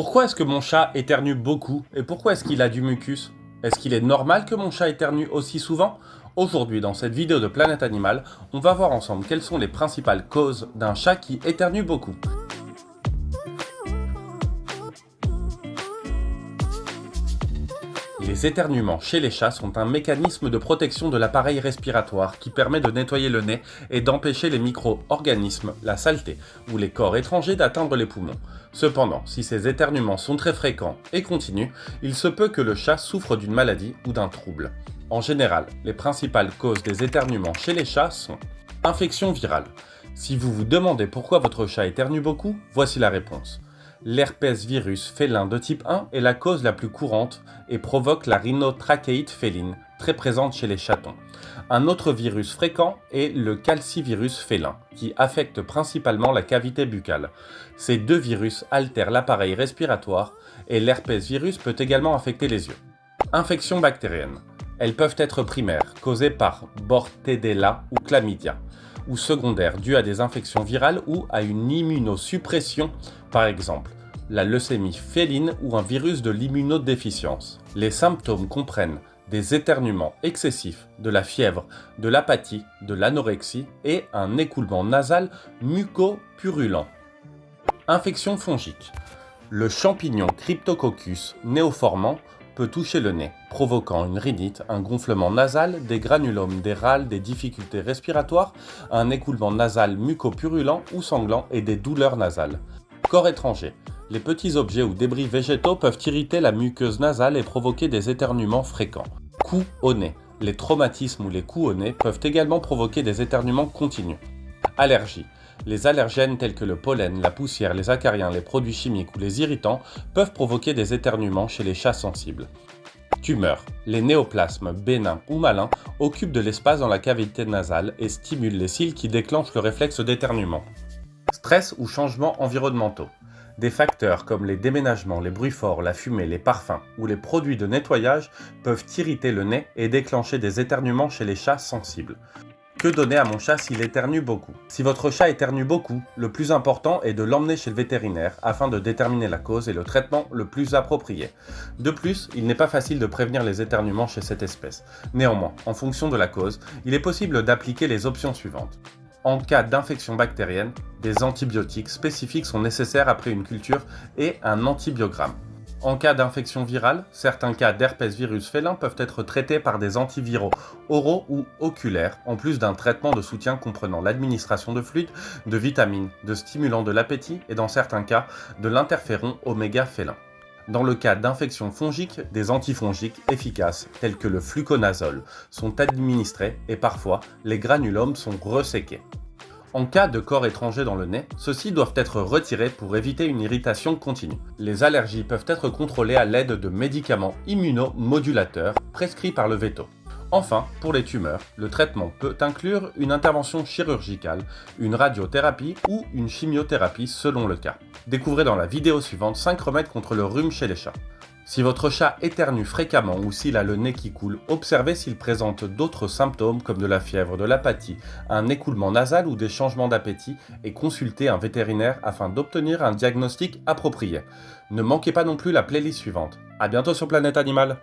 Pourquoi est-ce que mon chat éternue beaucoup et pourquoi est-ce qu'il a du mucus? Est-ce qu'il est normal que mon chat éternue aussi souvent? Aujourd'hui, dans cette vidéo de Planète Animal, on va voir ensemble quelles sont les principales causes d'un chat qui éternue beaucoup. Les éternuements chez les chats sont un mécanisme de protection de l'appareil respiratoire qui permet de nettoyer le nez et d'empêcher les micro-organismes, la saleté ou les corps étrangers d'atteindre les poumons. Cependant, si ces éternuements sont très fréquents et continus, il se peut que le chat souffre d'une maladie ou d'un trouble. En général, les principales causes des éternuements chez les chats sont infection virale. Si vous vous demandez pourquoi votre chat éternue beaucoup, voici la réponse. L'herpès virus félin de type 1 est la cause la plus courante et provoque la rhinotrachéite féline, très présente chez les chatons. Un autre virus fréquent est le calcivirus félin, qui affecte principalement la cavité buccale. Ces deux virus altèrent l'appareil respiratoire et l'herpès virus peut également affecter les yeux. Infections bactériennes. Elles peuvent être primaires, causées par Bordetella ou Chlamydia, ou secondaires, dues à des infections virales ou à une immunosuppression, par exemple la leucémie féline ou un virus de l'immunodéficience. Les symptômes comprennent des éternuements excessifs, de la fièvre, de l'apathie, de l'anorexie et un écoulement nasal mucopurulent. Infection fongique. Le champignon Cryptococcus néoformans peut toucher le nez, provoquant une rhinite, un gonflement nasal, des granulomes, des râles, des difficultés respiratoires, un écoulement nasal mucopurulent ou sanglant et des douleurs nasales. Corps étranger. Les petits objets ou débris végétaux peuvent irriter la muqueuse nasale et provoquer des éternuements fréquents. Coups au nez. Les traumatismes ou les coups au nez peuvent également provoquer des éternuements continus. Allergies. Les allergènes tels que le pollen, la poussière, les acariens, les produits chimiques ou les irritants peuvent provoquer des éternuements chez les chats sensibles. Tumeurs. Les néoplasmes, bénins ou malins, occupent de l'espace dans la cavité nasale et stimulent les cils qui déclenchent le réflexe d'éternuement. Stress ou changements environnementaux. Des facteurs comme les déménagements, les bruits forts, la fumée, les parfums ou les produits de nettoyage peuvent irriter le nez et déclencher des éternuements chez les chats sensibles. Que donner à mon chat s'il éternue beaucoup? Si votre chat éternue beaucoup, le plus important est de l'emmener chez le vétérinaire afin de déterminer la cause et le traitement le plus approprié. De plus, il n'est pas facile de prévenir les éternuements chez cette espèce. Néanmoins, en fonction de la cause, il est possible d'appliquer les options suivantes. En cas d'infection bactérienne, des antibiotiques spécifiques sont nécessaires après une culture et un antibiogramme. En cas d'infection virale, certains cas d'herpès virus félin peuvent être traités par des antiviraux oraux ou oculaires, en plus d'un traitement de soutien comprenant l'administration de fluides, de vitamines, de stimulants de l'appétit et dans certains cas, de l'interféron oméga félin. Dans le cas d'infection fongique, des antifongiques efficaces, tels que le fluconazole, sont administrés et parfois, les granulomes sont reséqués. En cas de corps étranger dans le nez, ceux-ci doivent être retirés pour éviter une irritation continue. Les allergies peuvent être contrôlées à l'aide de médicaments immunomodulateurs prescrits par le véto. Enfin, pour les tumeurs, le traitement peut inclure une intervention chirurgicale, une radiothérapie ou une chimiothérapie selon le cas. Découvrez dans la vidéo suivante 5 remèdes contre le rhume chez les chats. Si votre chat éternue fréquemment ou s'il a le nez qui coule, observez s'il présente d'autres symptômes comme de la fièvre, de l'apathie, un écoulement nasal ou des changements d'appétit et consultez un vétérinaire afin d'obtenir un diagnostic approprié. Ne manquez pas non plus la playlist suivante. À bientôt sur Planète Animal.